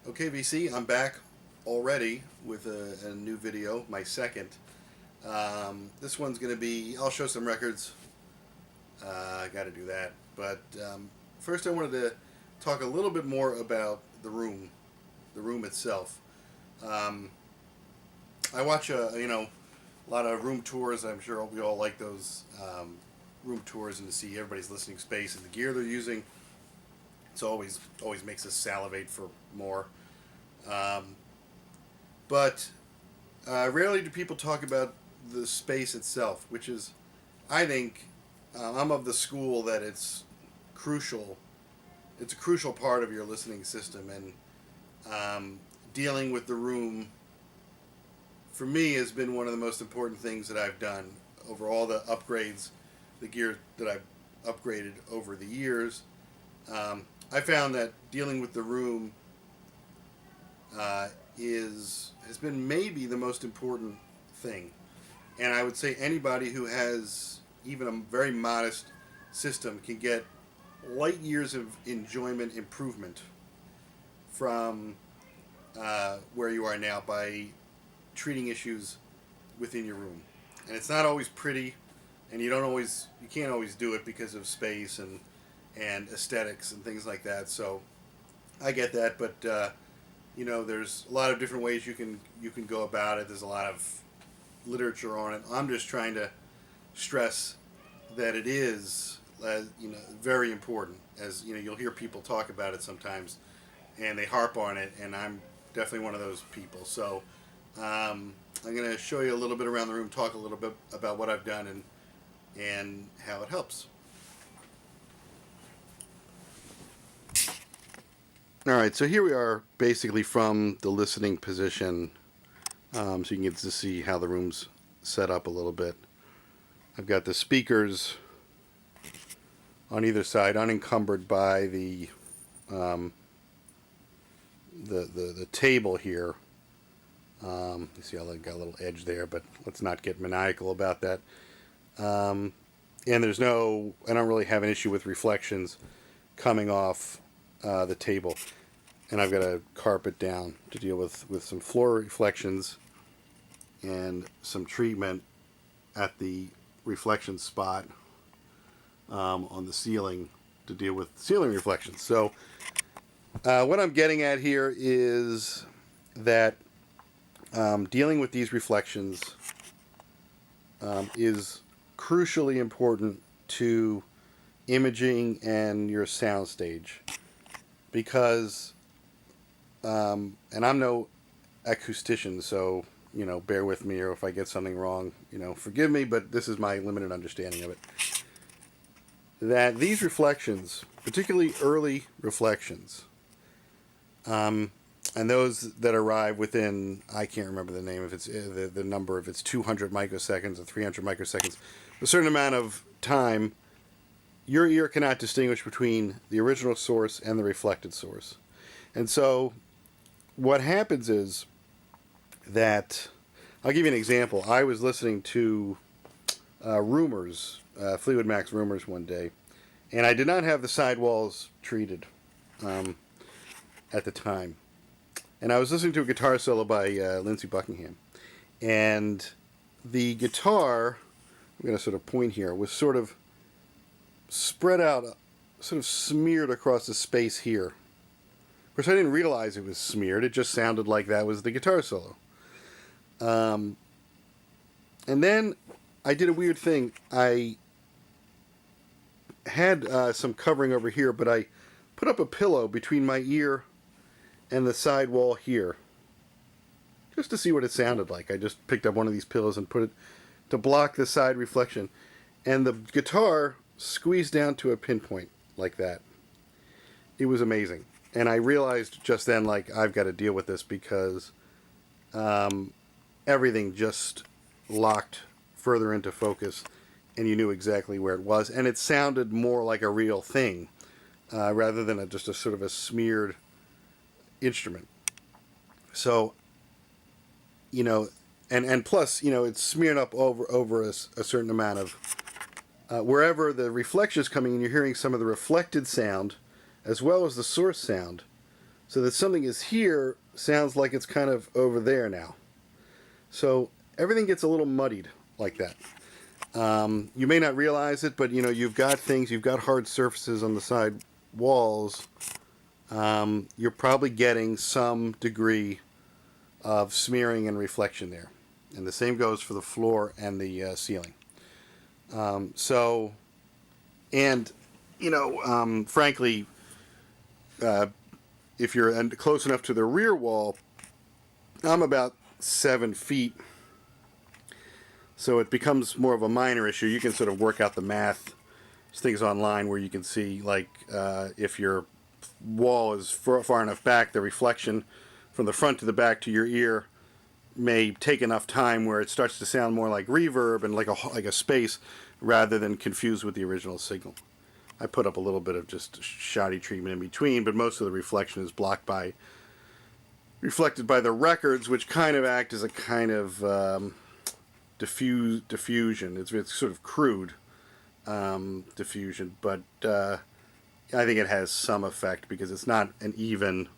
Okay, VC, I'm back already with a new video, my second. This one's going to be, I'll show some records. I got to do that. But first, I wanted to talk a little bit more about the room itself. Um, I watch, a lot of room tours. I'm sure we all like those room tours and to see everybody's listening space and the gear they're using. It's always makes us salivate for more. Um, but rarely do people talk about the space itself, which is, I think, I'm of the school that it's crucial. It's a crucial part of your listening system, and dealing with the room for me has been one of the most important things that I've done over all the upgrades, the gear that I've upgraded over the years. I found that dealing with the room has been maybe the most important thing. And I would say anybody who has even a very modest system can get light years of enjoyment improvement from where you are now by treating issues within your room. And it's not always pretty, and you can't always do it because of space and aesthetics and things like that. So I get that, but there's a lot of different ways you can go about it. There's a lot of literature on it. I'm just trying to stress that it is, very important. As you'll hear people talk about it sometimes, and they harp on it, and I'm definitely one of those people. So I'm going to show you a little bit around the room, talk a little bit about what I've done and how it helps. All right, so here we are, basically from the listening position, so you can get to see how the room's set up a little bit. I've got the speakers on either side, unencumbered by the table here. You see, I got a little edge there, but let's not get maniacal about that. And I don't really have an issue with reflections coming off the table. And I've got a carpet down to deal with some floor reflections and some treatment at the reflection spot on the ceiling to deal with ceiling reflections. So what I'm getting at here is that dealing with these reflections is crucially important to imaging and your soundstage, because and I'm no acoustician, so bear with me, or if I get something wrong, forgive me, but this is my limited understanding of it. That these reflections, particularly early reflections, and those that arrive within, I can't remember the name, if it's the number, if it's 200 microseconds or 300 microseconds, a certain amount of time, your ear cannot distinguish between the original source and the reflected source. And so what happens is that, I'll give you an example. I was listening to Rumors, Fleetwood Mac's Rumors one day, and I did not have the sidewalls treated at the time. And I was listening to a guitar solo by Lindsey Buckingham. And the guitar, I'm going to sort of point here, was sort of spread out, sort of smeared across the space here. Of course, I didn't realize it was smeared. It just sounded like that was the guitar solo. And then I did a weird thing. I had some covering over here, but I put up a pillow between my ear and the side wall here, just to see what it sounded like. I just picked up one of these pillows and put it to block the side reflection, and the guitar squeezed down to a pinpoint like that. It was amazing. And I realized just then, I've got to deal with this, because everything just locked further into focus, and you knew exactly where it was, and it sounded more like a real thing rather than just a sort of a smeared instrument. So, and plus, it's smeared up over a certain amount of wherever the reflection is coming in, you're hearing some of the reflected sound as well as the source sound. So that something is here sounds like it's kind of over there now. So everything gets a little muddied like that. You may not realize it, but you've got things, you've got hard surfaces on the side walls. You're probably getting some degree of smearing and reflection there. And the same goes for the floor and the ceiling. Frankly, if you're close enough to the rear wall, I'm about 7 feet. So it becomes more of a minor issue. You can sort of work out the math. There's things online where you can see, like, if your wall is far enough back, the reflection from the front to the back to your ear may take enough time where it starts to sound more like reverb and like a space rather than confused with the original signal. I put up a little bit of just shoddy treatment in between, but most of the reflection is reflected by the records, which kind of act as a kind of diffusion. It's sort of crude diffusion, but I think it has some effect because it's not an even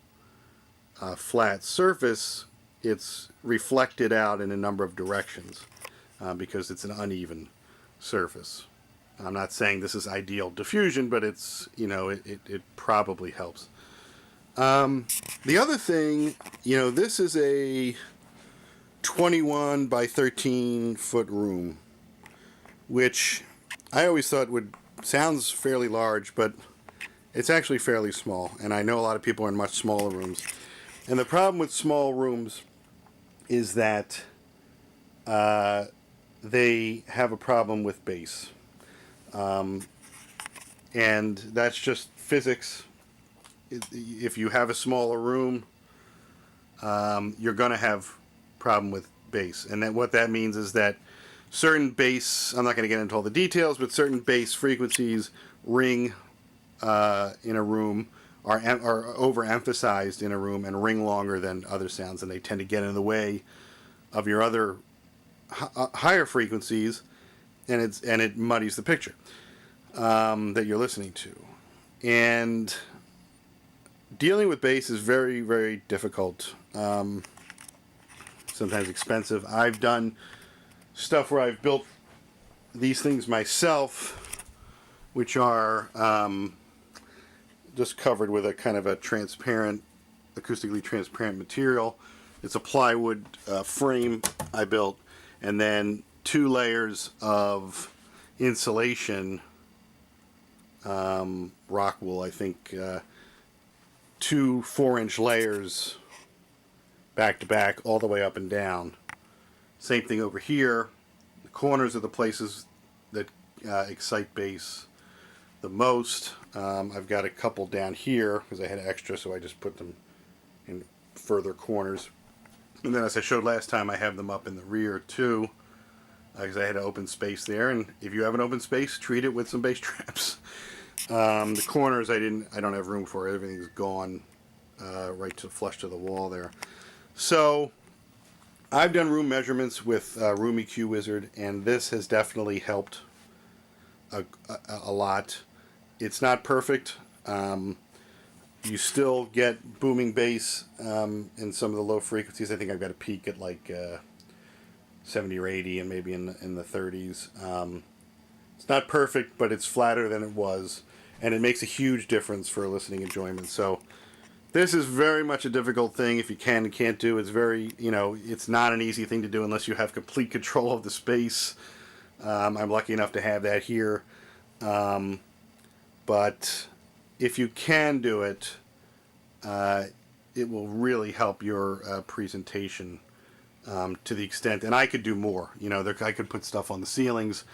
flat surface. It's reflected out in a number of directions because it's an uneven surface. I'm not saying this is ideal diffusion, but it's it probably helps. The other thing, this is a 21 by 13 foot room, which I always thought sounds fairly large, but it's actually fairly small. And I know a lot of people are in much smaller rooms. And the problem with small rooms is that they have a problem with bass. And that's just physics. If you have a smaller room, you're going to have problem with bass. And then what that means is that certain bass, I'm not going to get into all the details, but certain bass frequencies ring in a room, are overemphasized in a room and ring longer than other sounds, and they tend to get in the way of your other higher frequencies, and it muddies the picture that you're listening to. And dealing with bass is very, very difficult. Sometimes expensive. I've done stuff where I've built these things myself, which are just covered with a kind of a transparent, acoustically transparent material. It's a plywood frame I built, and then 2 layers of insulation, rock wool, I think, 2 4-inch layers back to back all the way up and down. Same thing over here. The corners are the places that excite bass the most. I've got a couple down here because I had extra, so I just put them in further corners. And then, as I showed last time, I have them up in the rear too, because I had an open space there. And if you have an open space, treat it with some bass traps. The corners I don't have room for. Everything's gone right to flush to the wall there. So I've done room measurements with Room EQ Wizard, and this has definitely helped a lot. It's not perfect. You still get booming bass in some of the low frequencies. I think I've got a peak at like 70 or 80, and maybe in the 30s. It's not perfect, but it's flatter than it was, and it makes a huge difference for listening enjoyment. So this is very much a difficult thing if you can and can't do. It's very, it's not an easy thing to do unless you have complete control of the space. I'm lucky enough to have that here. But if you can do it, it will really help your presentation to the extent, and I could do more. I could put stuff on the ceilings.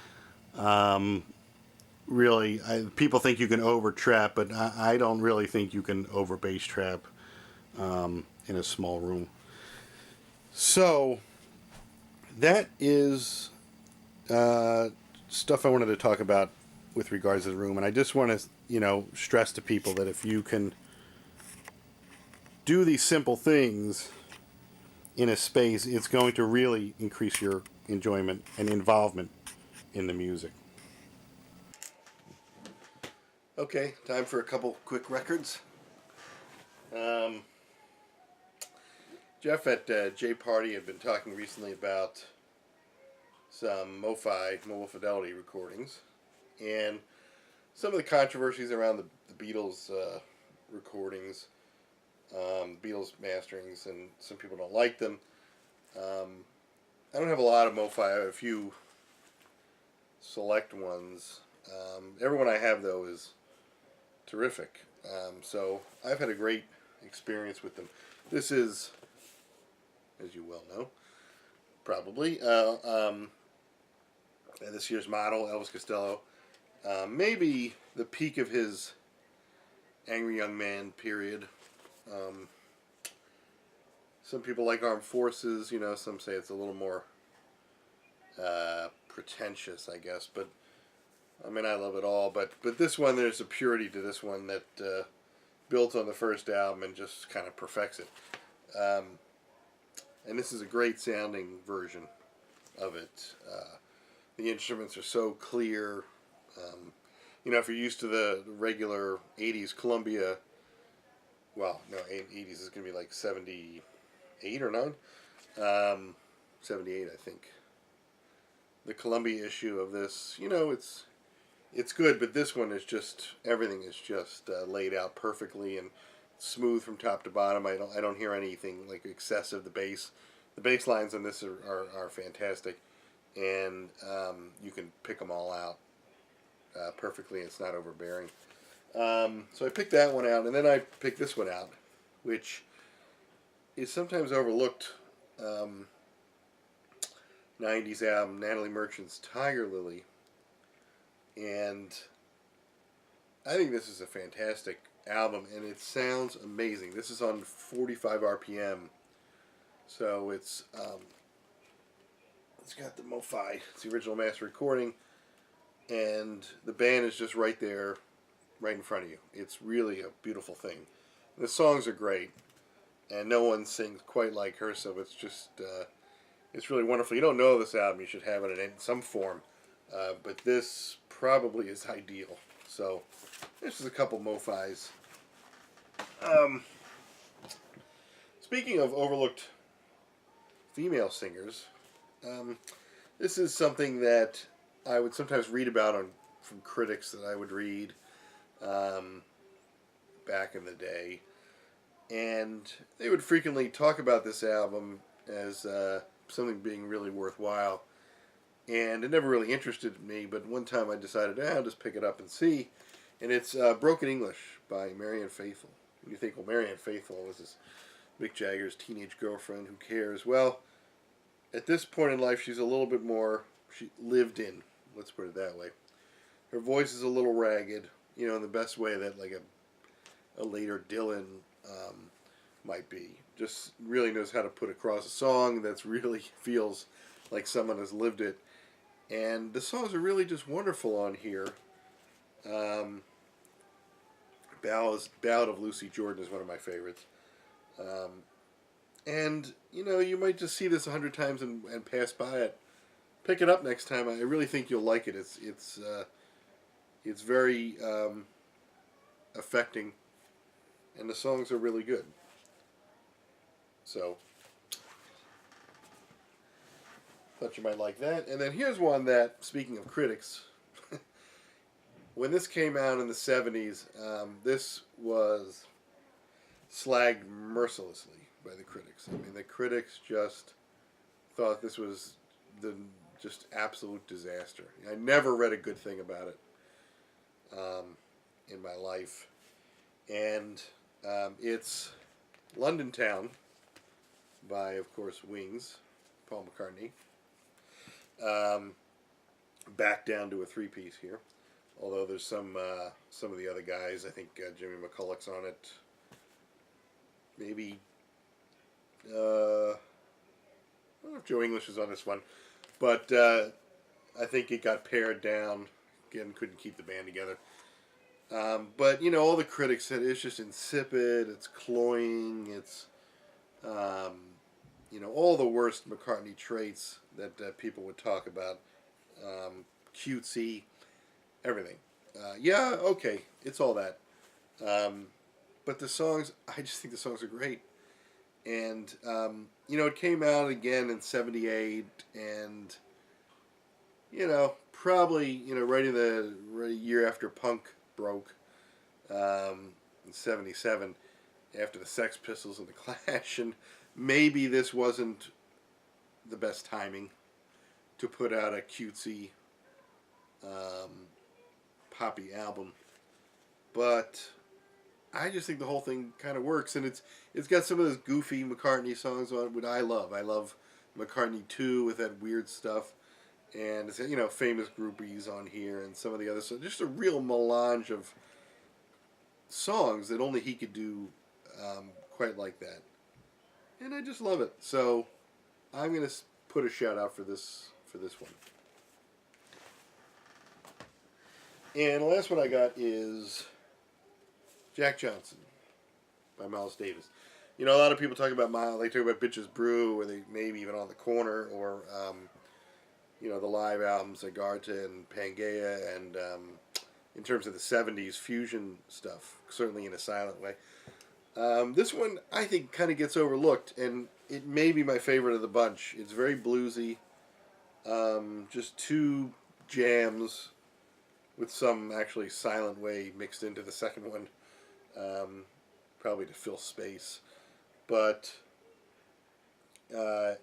Really, people think you can over trap, but I don't really think you can over bass trap in a small room. So that is stuff I wanted to talk about with regards to the room, and I just want to stress to people that if you can do these simple things in a space, it's going to really increase your enjoyment and involvement in the music. Okay, time for a couple quick records. Jeff at J Party had been talking recently about some MoFi, Mobile Fidelity recordings, and some of the controversies around the Beatles recordings, Beatles masterings, and some people don't like them. I don't have a lot of MoFi. I have a few select ones. Everyone I have, though, is terrific. So I've had a great experience with them. This is, as you well know, probably, this year's model, Elvis Costello. Maybe the peak of his Angry Young Man period. Some people like Armed Forces, some say it's a little more pretentious, I guess, but I mean, I love it all, but this one, there's a purity to this one that built on the first album and just kind of perfects it. And this is a great sounding version of it. The instruments are so clear. If you're used to the regular 80s Columbia, well, no, 80s is going to be like 78 or 9? 78, I think. The Columbia issue of this, it's good, but this one is just, everything is just laid out perfectly and smooth from top to bottom. I don't hear anything like excessive. The bass lines on this are fantastic, and you can pick them all out perfectly. It's not overbearing. So I picked that one out, and then I picked this one out, which is sometimes overlooked. 90s album, Natalie Merchant's Tiger Lily. And I think this is a fantastic album, and it sounds amazing. This is on 45 RPM, so it's got the MoFi. It's the original master recording, and the band is just right there, right in front of you. It's really a beautiful thing. The songs are great, and no one sings quite like her, so it's just it's really wonderful. You don't know this album, you should have it in some form, but this probably is ideal. So this is a couple MoFis. Speaking of overlooked female singers, this is something that I would sometimes read about from critics that I would read back in the day, and they would frequently talk about this album as something being really worthwhile, and it never really interested me, but one time I decided, I'll just pick it up and see, and it's Broken English by Marianne Faithfull. And you think, well, Marianne Faithfull was this Mick Jagger's teenage girlfriend, who cares? Well, at this point in life, she's a little bit more, she lived in, let's put it that way. Her voice is a little ragged, in the best way that like a later Dylan might be. Just really knows how to put across a song that's really feels like someone has lived it. And the songs are really just wonderful on here. Ballad of Lucy Jordan is one of my favorites. And, you might just see this 100 times and pass by it. Pick it up next time. I really think you'll like it. It's very affecting, and the songs are really good. So, thought you might like that. And then here's one that, speaking of critics, when this came out in the 70s, this was slagged mercilessly by the critics. I mean, the critics just thought this was the just absolute disaster. I never read a good thing about it in my life. And it's London Town by, of course, Wings, Paul McCartney. Back down to a three-piece here. Although there's some of the other guys, I think Jimmy McCulloch's on it. Maybe, I don't know if Joe English is on this one. But I think it got pared down. Again, couldn't keep the band together. But, all the critics said it's just insipid, it's cloying, it's, all the worst McCartney traits that people would talk about. Cutesy, everything. Yeah, okay, it's all that. But the songs, I just think the songs are great. And it came out again in '78, and probably right in the year after punk broke, in '77, after the Sex Pistols and the Clash, and maybe this wasn't the best timing to put out a cutesy um, poppy album, but I just think the whole thing kind of works, and it's got some of those goofy McCartney songs on it, which I love. I love McCartney 2 with that weird stuff, and it's famous groupies on here, and some of the other stuff. Just a real melange of songs that only he could do quite like that, and I just love it. So I'm gonna put a shout out for this one. And the last one I got is Jack Johnson by Miles Davis. A lot of people talk about Miles. They talk about Bitches Brew, or they maybe even On the Corner, or the live albums like Garta and Pangea, and in terms of the '70s fusion stuff, certainly in a silent way. This one I think kind of gets overlooked, and it may be my favorite of the bunch. It's very bluesy, just two jams with some actually silent way mixed into the second one, probably to fill space. But I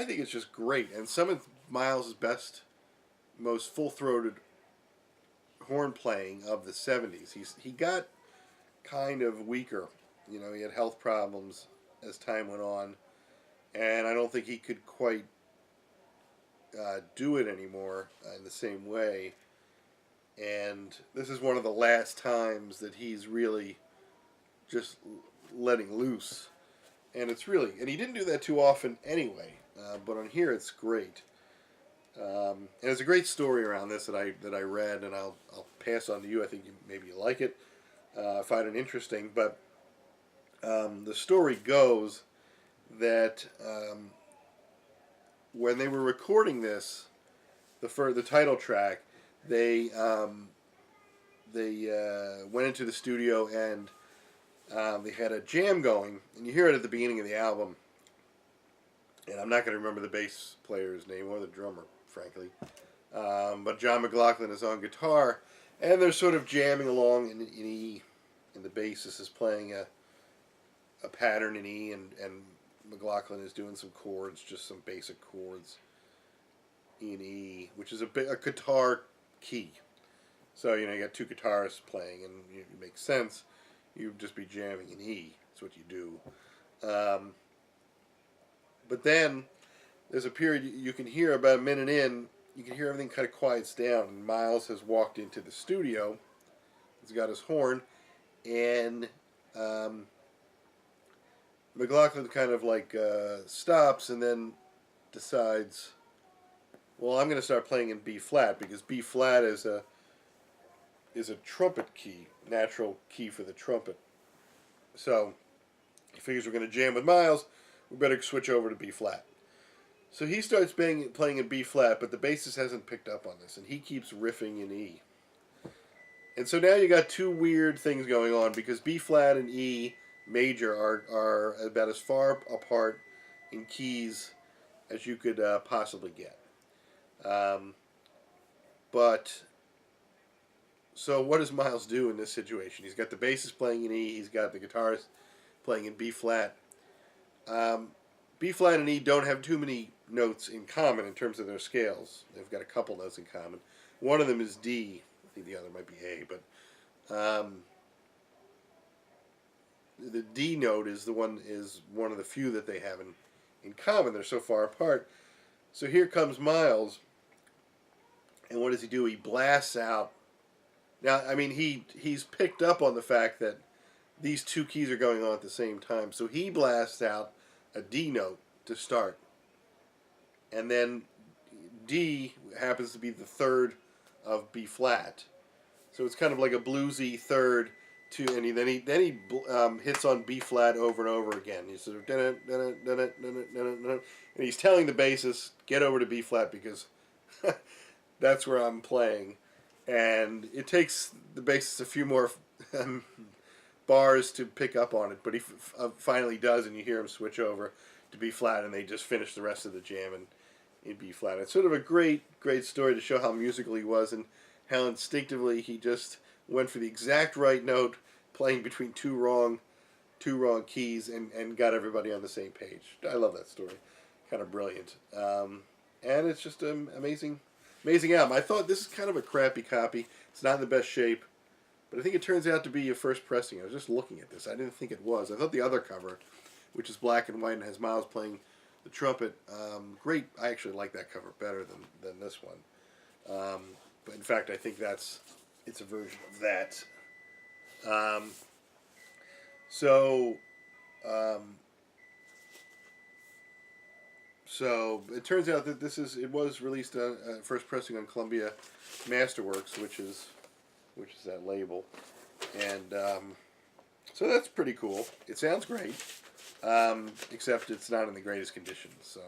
think it's just great. And some of Miles' best, most full-throated horn playing of the '70s. He got kind of weaker. He had health problems as time went on, and I don't think he could quite do it anymore in the same way. And this is one of the last times that he's really just letting loose. And and he didn't do that too often anyway, but on here it's great. And there's a great story around this that I read, and I'll pass on to you. I think maybe you like it. I find it interesting, but the story goes that when they were recording this, the title track, they went into the studio, and they had a jam going, and you hear it at the beginning of the album. And I'm not going to remember the bass player's name or the drummer, frankly. But John McLaughlin is on guitar, and they're sort of jamming along in E, and the bassist is playing a pattern in E, and McLaughlin is doing some chords, just some basic chords in E, which is a guitar key. So, you got two guitarists playing, and it makes sense. You'd just be jamming in E. That's what you do. But then there's a period you can hear about a minute in, you can hear everything kind of quiets down, and Miles has walked into the studio. He's got his horn, and McLaughlin kind of stops and then decides, well, I'm going to start playing in B flat, because B flat is a trumpet key, natural key for the trumpet. So he figures we're going to jam with Miles, we better switch over to B flat. So he starts playing in B flat, but the bassist hasn't picked up on this, and he keeps riffing in E. And so now you got two weird things going on, because B flat and E major are about as far apart in keys as you could possibly get. But so what does Miles do in this situation? He's got the bassist playing in E. He's got the guitarist playing in B flat. B flat and E don't have too many notes in common in terms of their scales. They've got a couple notes in common. One of them is D. I think the other might be A, but the D note is one of the few that they have in common. They're so far apart. So here comes Miles, and what does he do? He blasts out. Now, I mean, he's picked up on the fact that these two keys are going on at the same time. So he blasts out a D note to start. And then D happens to be the third of B flat. So it's kind of like a bluesy third to, and then he hits on B flat over and over again. He's sort of and he's telling the bassist, get over to B flat, because that's where I'm playing. And it takes the bassist a few more bars to pick up on it, but he finally does, and you hear him switch over to B flat, and they just finish the rest of the jam in B flat. It's sort of a great story to show how musical he was and how instinctively he just went for the exact right note, playing between two wrong keys, and got everybody on the same page. I love that story. Kind of brilliant. And it's just an amazing album. I thought this is kind of a crappy copy. It's not in the best shape, but I think it turns out to be a first pressing. I was just looking at this. I didn't think it was. I thought the other cover, which is black and white and has Miles playing the trumpet, great. I actually like that cover better than this one. But in fact, I think it's a version of that. So it turns out that it was released first pressing on Columbia Masterworks, which is that label, and so that's pretty cool. It sounds great, except it's not in the greatest condition. So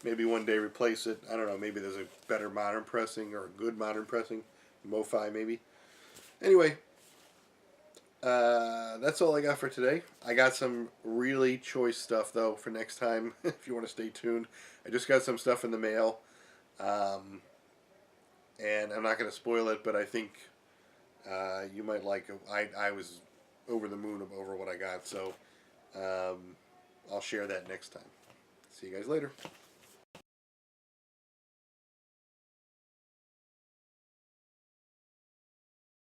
maybe one day replace it. I don't know. Maybe there's a better modern pressing or a good modern pressing, MoFi maybe. Anyway. That's all I got for today. I got some really choice stuff, though, for next time, if you want to stay tuned. I just got some stuff in the mail, and I'm not going to spoil it, but I think you might like it. I was over the moon over what I got, so I'll share that next time. See you guys later.